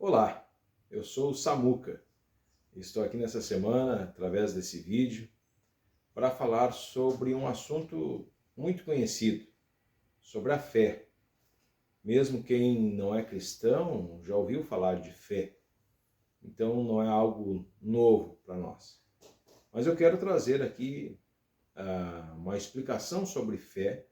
Olá, eu sou o Samuca. Estou aqui nessa semana, através desse vídeo, para falar sobre um assunto muito conhecido, sobre a fé. Mesmo quem não é cristão já ouviu falar de fé, então não é algo novo para nós. Mas eu quero trazer aqui uma explicação sobre fé,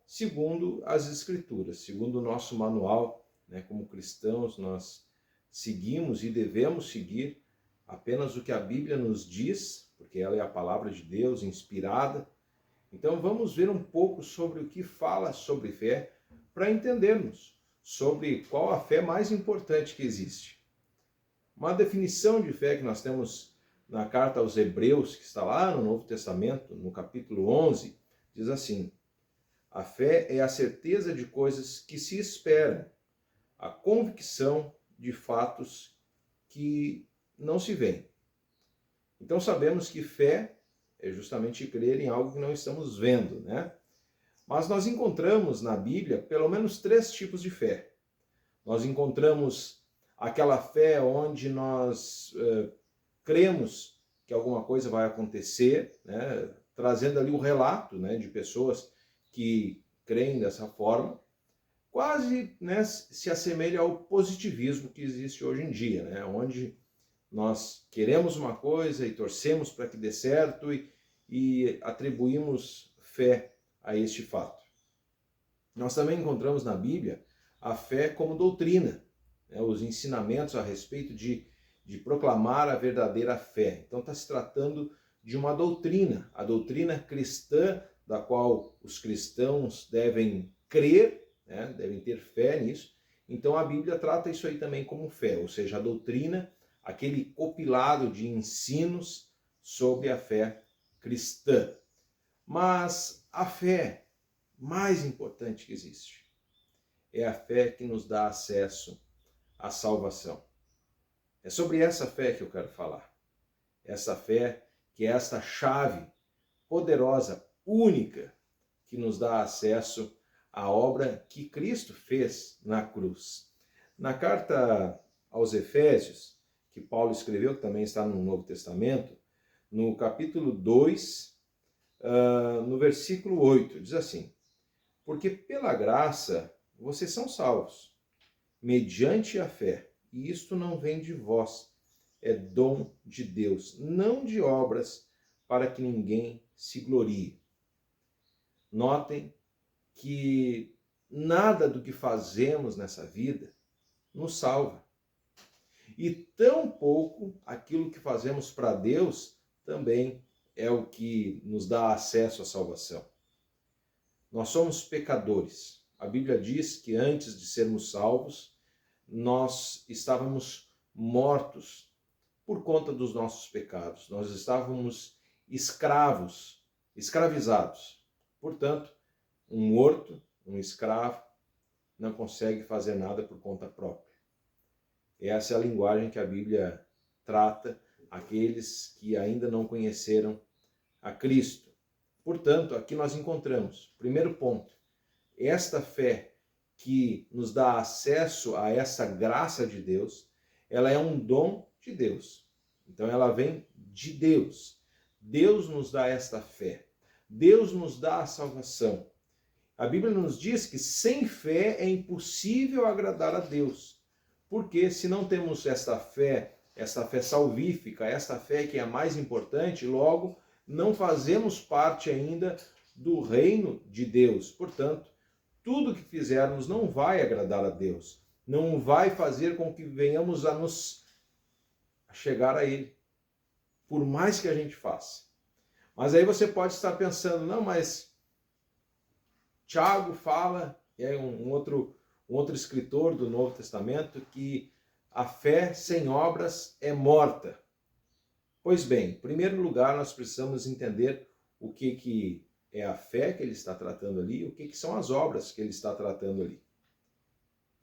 segundo as Escrituras, segundo o nosso manual, né? Como cristãos, nós seguimos e devemos seguir apenas o que a Bíblia nos diz, porque ela é a palavra de Deus inspirada. Então vamos ver um pouco sobre o que fala sobre fé, para entendermos sobre qual a fé mais importante que existe. Uma definição de fé que nós temos na carta aos Hebreus, que está lá no Novo Testamento, no capítulo 11, diz assim: a fé é a certeza de coisas que se esperam, a convicção de fatos que não se veem. Então sabemos que fé é justamente crer em algo que não estamos vendo, né? Mas nós encontramos na Bíblia pelo menos 3 tipos de fé. Nós encontramos aquela fé onde nós cremos que alguma coisa vai acontecer, né? Trazendo ali o relato, né, de pessoas que creem dessa forma, quase, né, se assemelha ao positivismo que existe hoje em dia, né, onde nós queremos uma coisa e torcemos para que dê certo e atribuímos fé a este fato. Nós também encontramos na Bíblia a fé como doutrina, né, os ensinamentos a respeito de proclamar a verdadeira fé. Então está se tratando de uma doutrina, a doutrina cristã, da qual os cristãos devem crer, né, devem ter fé nisso. Então a Bíblia trata isso aí também como fé, ou seja, a doutrina, aquele compilado de ensinos sobre a fé cristã. Mas a fé mais importante que existe é a fé que nos dá acesso à salvação. É sobre essa fé que eu quero falar. Essa fé que é esta chave poderosa, única, que nos dá acesso à obra que Cristo fez na cruz. Na carta aos Efésios, que Paulo escreveu, que também está no Novo Testamento, no capítulo 2, no versículo 8, diz assim: porque pela graça vocês são salvos, mediante a fé, e isto não vem de vós, é dom de Deus, não de obras, para que ninguém se glorie. Notem que nada do que fazemos nessa vida nos salva. E tampouco aquilo que fazemos para Deus também é o que nos dá acesso à salvação. Nós somos pecadores. A Bíblia diz que antes de sermos salvos, nós estávamos mortos por conta dos nossos pecados. Nós estávamos escravos, escravizados. Portanto, um morto, um escravo, não consegue fazer nada por conta própria. Essa é a linguagem que a Bíblia trata aqueles que ainda não conheceram a Cristo. Portanto, aqui nós encontramos, primeiro ponto, esta fé que nos dá acesso a essa graça de Deus, ela é um dom de Deus. Então ela vem de Deus. Deus nos dá esta fé. Deus nos dá a salvação. A Bíblia nos diz que sem fé é impossível agradar a Deus. Porque se não temos esta fé salvífica, esta fé que é a mais importante, logo não fazemos parte ainda do reino de Deus. Portanto, tudo que fizermos não vai agradar a Deus, não vai fazer com que venhamos a chegar a Ele, por mais que a gente faça. Mas aí você pode estar pensando, não, mas Tiago fala, é um outro escritor do Novo Testamento, que a fé sem obras é morta. Pois bem, em primeiro lugar, nós precisamos entender o que é a fé que ele está tratando ali e o que são as obras que ele está tratando ali.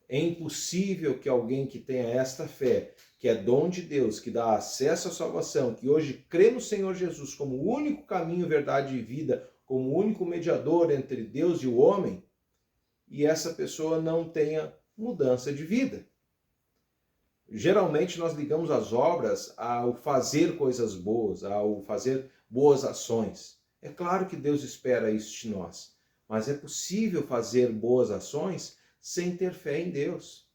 É impossível que alguém que tenha esta fé, que é dom de Deus, que dá acesso à salvação, que hoje crê no Senhor Jesus como o único caminho, verdade e vida, como o único mediador entre Deus e o homem, e essa pessoa não tenha mudança de vida. Geralmente nós ligamos as obras ao fazer coisas boas, ao fazer boas ações. É claro que Deus espera isso de nós, mas é possível fazer boas ações sem ter fé em Deus.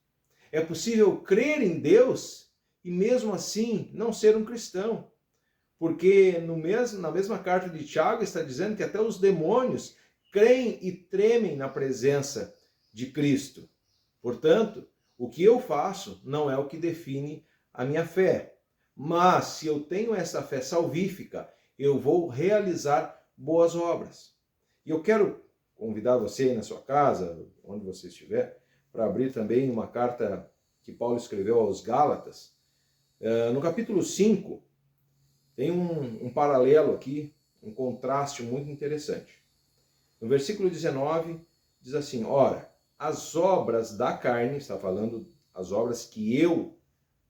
É possível crer em Deus e mesmo assim não ser um cristão. Porque na mesma carta de Tiago está dizendo que até os demônios creem e tremem na presença de Cristo. Portanto, o que eu faço não é o que define a minha fé. Mas se eu tenho essa fé salvífica, eu vou realizar boas obras. E eu quero convidar você aí na sua casa, onde você estiver, para abrir também uma carta que Paulo escreveu aos Gálatas. No capítulo 5, tem um paralelo aqui, um contraste muito interessante. No versículo 19, diz assim: ora, as obras da carne, está falando as obras que eu,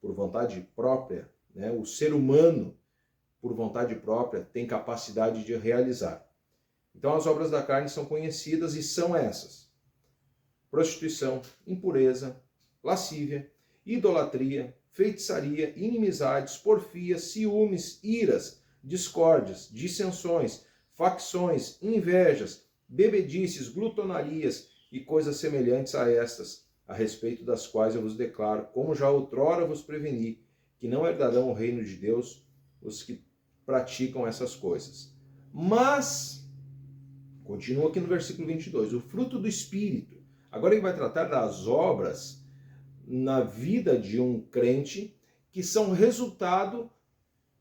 por vontade própria, o ser humano, por vontade própria, tem capacidade de realizar. Então as obras da carne são conhecidas e são essas: prostituição, impureza, lascívia, idolatria, feitiçaria, inimizades, porfias, ciúmes, iras, discórdias, dissensões, facções, invejas, bebedices, glutonarias e coisas semelhantes a estas, a respeito das quais eu vos declaro, como já outrora vos preveni, que não herdarão o reino de Deus os que praticam essas coisas. Mas, continua aqui no versículo 22, o fruto do Espírito. Agora ele vai tratar das obras na vida de um crente que são resultado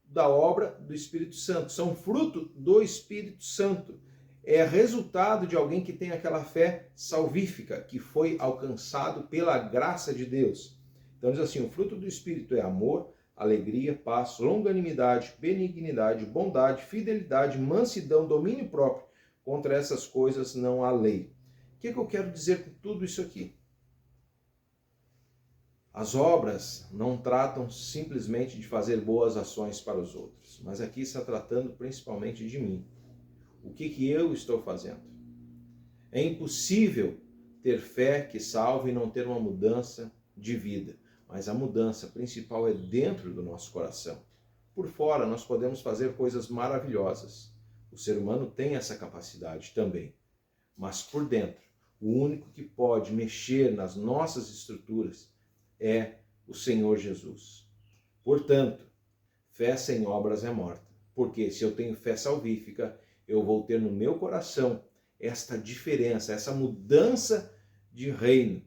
da obra do Espírito Santo, são fruto do Espírito Santo. É resultado de alguém que tem aquela fé salvífica, que foi alcançado pela graça de Deus. Então diz assim, o fruto do Espírito é amor, alegria, paz, longanimidade, benignidade, bondade, fidelidade, mansidão, domínio próprio. Contra essas coisas não há lei. O que eu quero dizer com tudo isso aqui? As obras não tratam simplesmente de fazer boas ações para os outros, mas aqui está tratando principalmente de mim. O que eu estou fazendo? É impossível ter fé que salve e não ter uma mudança de vida, mas a mudança principal é dentro do nosso coração. Por fora nós podemos fazer coisas maravilhosas. O ser humano tem essa capacidade também, mas por dentro, o único que pode mexer nas nossas estruturas é o Senhor Jesus. Portanto, fé sem obras é morta. Porque se eu tenho fé salvífica, eu vou ter no meu coração esta diferença, essa mudança de reino.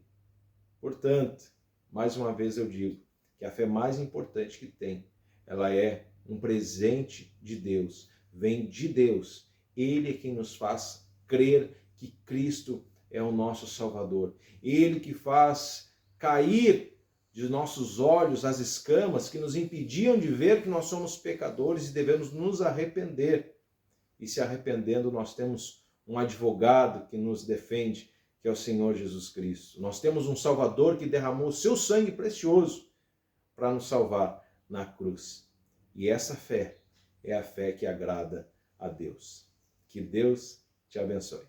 Portanto, mais uma vez eu digo que a fé mais importante que tem, ela é um presente de Deus, vem de Deus. Ele é quem nos faz crer que Cristo é o nosso Salvador. Ele que faz cair de nossos olhos as escamas que nos impediam de ver que nós somos pecadores e devemos nos arrepender. E se arrependendo, nós temos um advogado que nos defende, que é o Senhor Jesus Cristo. Nós temos um Salvador que derramou o seu sangue precioso para nos salvar na cruz. E essa fé é a fé que agrada a Deus. Que Deus te abençoe.